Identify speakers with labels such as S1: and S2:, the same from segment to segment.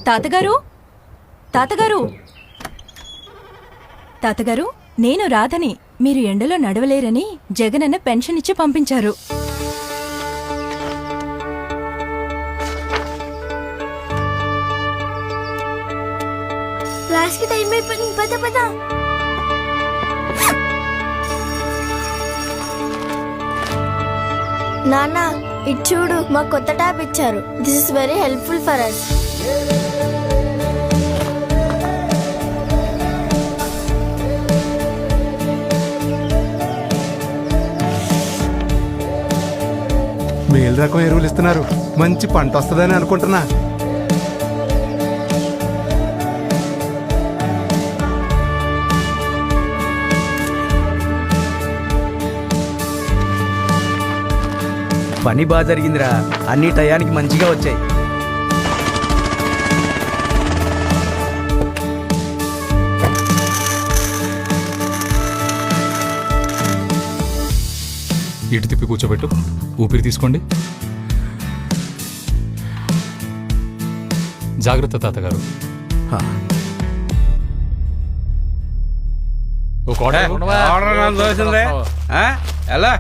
S1: తాతగారు, తాతగారు, తాతగారు, నేను రాధని. మీరు ఎండలో నడవలేరని జగనన్న పెన్షన్ ఇచ్చి పంపించారు.
S2: క్లాస్కి టైం అయిపోయింది, పద పద. నాన్న, ఇటు చూడు, మా కొత్త ట్యాబ్ ఇచ్చారు. This is very helpful for us.
S3: మేలు రకం ఎరువులు ఇస్తున్నారు. మంచి పంట వస్తుందని అనుకుంటున్నా.
S4: పని బాగా జరిగిందిరా, అన్ని టయానికి మంచిగా వచ్చాయి.
S5: ఇటు తిప్పి కూర్చోబెట్టు, ఊపిరి తీసుకోండి. జాగ్రత్త తాతగారు.
S6: ఎలా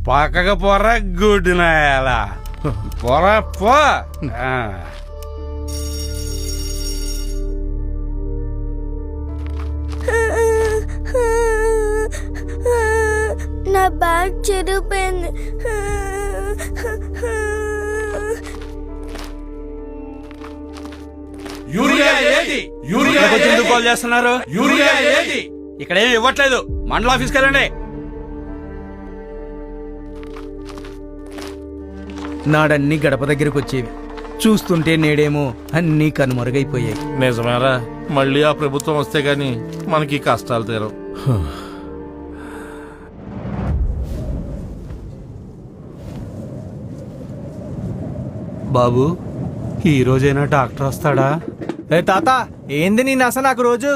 S6: పక్కగా పోరా గుడ్డినా ఎలా పోరా పో.
S2: నా బ్యాగ్ చెడిపోయింది.
S6: యూరియా ఏది? యూరియా ఎందుకు కాల్ చేస్తున్నారు? యూరియా ఏది? ఇక్కడేం ఇవ్వట్లేదు. మండల ఆఫీస్కి వెళ్ళండి.
S4: నాడన్నీ గడప దగ్గరకు వచ్చేవి, చూస్తుంటే నేడేమో అన్నీ కనుమరుగైపోయాయి.
S7: నిజమేరా, మళ్ళీ ఆ ప్రభుత్వం వస్తే గాని మనకి కష్టాలు తీరవు.
S3: బాబు, ఈ రోజైనా డాక్టర్ వస్తాడా?
S4: ఏ తాత, ఏంది నీ నస నాకు రోజు?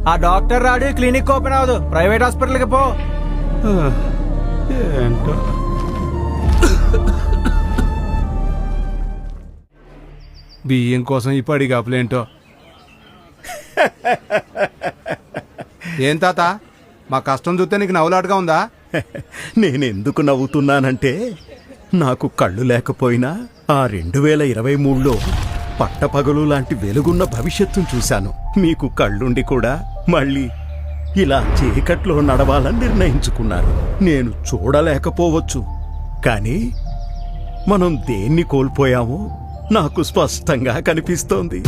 S4: ఆ డాక్టర్ రాడు, క్లినిక్ ఓపెన్ అవ్వదు, ప్రైవేట్ హాస్పిటల్కి పో.
S3: ఏంటో బియ్యం కోసం ఈ పడిగాపులేంటో. ఏం తాత, మా కష్టం చూస్తే నీకు నవ్వులాటగా ఉందా?
S8: నేనెందుకు నవ్వుతున్నానంటే, నాకు కళ్ళు లేకపోయినా ఆ 2023లో పట్టపగలు లాంటి వెలుగున్న భవిష్యత్తును చూశాను. మీకు కళ్ళుండి కూడా మళ్ళీ ఇలా చీకట్లో నడవాలని నిర్ణయించుకున్నారు. నేను చూడలేకపోవచ్చు, కానీ మనం దేన్ని కోల్పోయామో నాకు స్పష్టంగా కనిపిస్తోంది.